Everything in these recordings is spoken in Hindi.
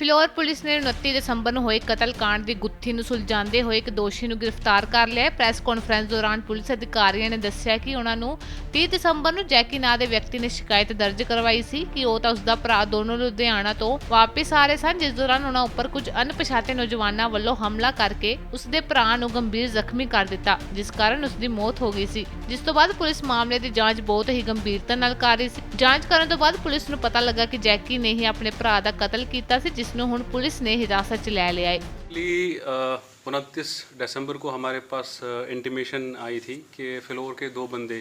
ਫਿਲੌਰ ਪੁਲਿਸ ਨੇ 29 ਦਸੰਬਰ ਨੂੰ ਹੋਏ ਕਤਲकांड ਦੀ ਗੁੱਥੀ ਨੂੰ ਸੁਲਝਾਉਂਦੇ ਹੋਏ ਇੱਕ ਦੋਸ਼ੀ ਨੂੰ ਗ੍ਰਿਫਤਾਰ ਕਰ ਲਿਆ ਹੈ। ਪ੍ਰੈਸ ਕਾਨਫਰੰਸ ਦੌਰਾਨ ਪੁਲਿਸ ਅਧਿਕਾਰੀਆਂ ਨੇ ਦੱਸਿਆ ਕਿ ਉਹਨਾਂ ਨੂੰ 30 ਦਸੰਬਰ ਨੂੰ ਜੈਕੀ ਨਾਂ ਦੇ ਵਿਅਕਤੀ ਨੇ ਸ਼ਿਕਾਇਤ ਦਰਜ ਕਰਵਾਈ ਸੀ ਕਿ ਉਹ ਤਾਂ ਉਸਦਾ ਭਰਾ ਦੋਨੋਂ ਲੁਧਿਆਣਾ ਤੋਂ ਵਾਪਸ ਆ ਰਹੇ ਸਨ, ਜਿਸ ਦੌਰਾਨ ਉਹਨਾਂ ਉੱਪਰ ਕੁਝ ਅਣਪਛਾਤੇ ਨੌਜਵਾਨਾਂ ਵੱਲੋਂ ਹਮਲਾ ਕਰਕੇ ਉਸਦੇ ਭਰਾ ਨੂੰ ਗੰਭੀਰ ਜ਼ਖਮੀ ਕਰ ਦਿੱਤਾ, ਜਿਸ ਕਾਰਨ ਉਸਦੀ ਮੌਤ ਹੋ ਗਈ ਸੀ। ਜਿਸ ਤੋਂ ਬਾਅਦ ਪੁਲਿਸ ਮਾਮਲੇ ਦੀ ਜਾਂਚ ਬਹੁਤ ਹੀ ਗੰਭੀਰਤਾ ਨਾਲ ਕਰ ਰਹੀ ਸੀ। ਜਾਂਚ ਕਰਨ ਤੋਂ ਬਾਅਦ ਪੁਲਿਸ ਨੂੰ ਪਤਾ ਲੱਗਾ ਕਿ ਜੈਕੀ ਨੇ ਹੀ ਆਪਣੇ ਭਰਾ ਦਾ ਕਤਲ ਕੀਤਾ ਸੀ, जिसनों हुण पुलिस ने हिरासत च ले लिया है। 29 दिसंबर को हमारे पास इंटीमेशन आई थी कि फिलौर के दो बंदे,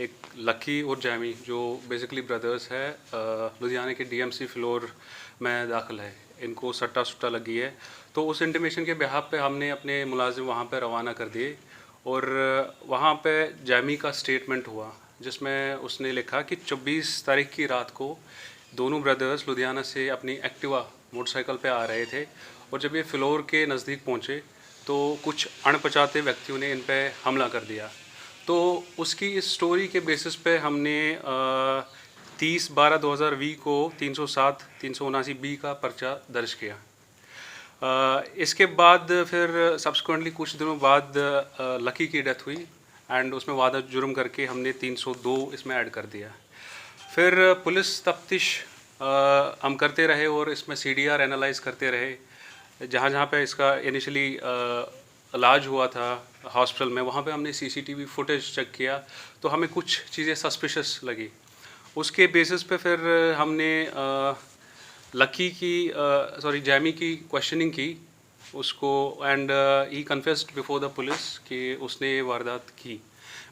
एक लकी और जैमी, जो बेसिकली ब्रदर्स है, लुधियाना के डीएमसी फिलौर में दाखिल है, इनको सट्टा सुट्टा लगी है। तो उस इंटीमेशन के बिहाफ पे हमने अपने मुलाजिम वहाँ पे रवाना कर दिए और वहाँ पे जैमी का स्टेटमेंट हुआ, जिसमें उसने लिखा कि 24 तारीख की रात को दोनों ब्रदर्स लुधियाना से अपनी एक्टिवा मोटरसाइकिल पे आ रहे थे और जब ये फिलौर के नज़दीक पहुँचे तो कुछ अणपछाते व्यक्तियों ने इन पे हमला कर दिया। तो उसकी इस स्टोरी के बेसिस पे हमने 30/12/2020 को 307 379 बी का पर्चा दर्ज किया। इसके बाद फिर सब्सिक्वेंटली कुछ दिनों बाद लकी की डेथ हुई एंड उसमें वादा जुर्म करके हमने 302 इसमें ऐड कर दिया। फिर पुलिस तफ्तीश हम करते रहे और इसमें CDR एनालाइज करते रहे। जहाँ जहाँ पे इसका इनिशियली इलाज हुआ था हॉस्पिटल में, वहाँ पे हमने CCTV फुटेज चेक किया तो हमें कुछ चीज़ें सस्पिशस लगी। उसके बेसिस पे फिर हमने जैमी की क्वेश्चनिंग की उसको and he confessed before the police कि उसने ये वारदात की।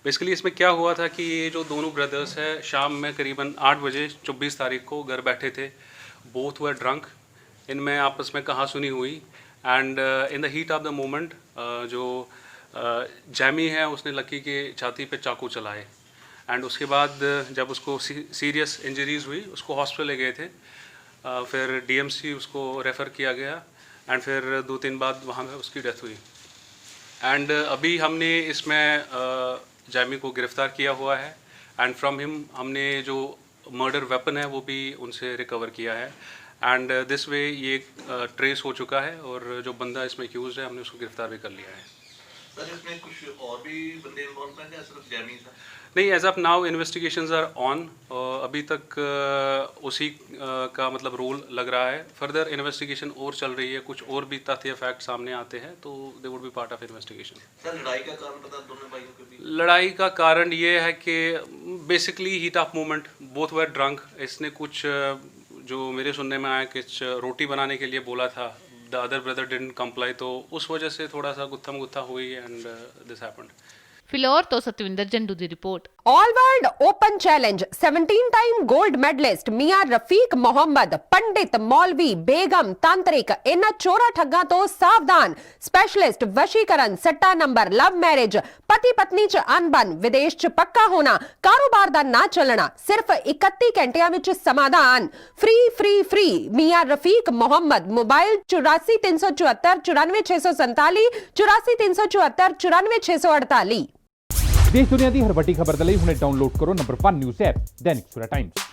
बेसिकली इसमें क्या हुआ था कि ये जो दोनों ब्रदर्स हैं शाम में करीबन 8 बजे 24 तारीख को घर बैठे थे। बोथ वर ड्रंक, इनमें आपस में कहासुनी हुई and in the heat of the moment जो जैमी है उसने लकी के छाती पे चाकू चलाए एंड उसके बाद जब उसको सीरियस इंजरीज हुई उसको हॉस्पिटल ले गए थे। फिर DMC उसको रेफ़र किया गया एंड फिर 2-3 बाद वहाँ पे उसकी डेथ हुई एंड अभी हमने इसमें जैमी को गिरफ़्तार किया हुआ है एंड फ्रॉम हिम हमने जो मर्डर वेपन है वो भी उनसे रिकवर किया है एंड दिस वे ये ट्रेस हो चुका है और जो बंदा इसमें एक्यूज़ है हमने उसको गिरफ़्तार भी कर लिया है। सर इसमें कुछ और भी बंदे इन्वॉल्व हैं या सिर्फ जैमी था? नहीं, as of now investigations are on. अभी तक उसी का मतलब रोल लग रहा है। फर्दर इन्वेस्टिगेशन और चल रही है, कुछ और भी तथ्य फैक्ट सामने आते हैं तो they would be part of investigation. Sir लड़ाई का कारण पता दोनों भाइयों के बीच? लड़ाई का कारण ये है कि basically heat of moment, both were drunk. इसने कुछ जो मेरे सुनने में आया कुछ रोटी बनाने के लिए बोला था, the other brother didn't comply, तो उस वजह से थोड़ा सा गुत्थम गुत्था हुई एंड दिस हैपेंड। ਫਿਲੌਰ ਤੋਂ ਸਤਵਿੰਦਰ ਜੰਡੂ ਦੀ report. All world open challenge 17 time gold medalist मियां रफीक मोहम्मद, पंडित, मौलवी, बेगम, तांत्रिक, इन्हां चोरा ठग्गां तो सावधान। स्पेशलिस्ट वशीकरण, सट्टा नंबर, लव मैरिज, पति पत्नी च अनबन, विदेश च पक्का होना, कारोबार दा ना चलना, सिर्फ 31 घंटियां विच समाधान। फ्री फ्री फ्री मियां रफीक मोहम्मद। मोबाइल 84 374 94647, 84 374 94648। देश दुनिया की हर वड्डी खबर दे लई हुणे डाउनलोड करो number 1 news app Dainik Savera times.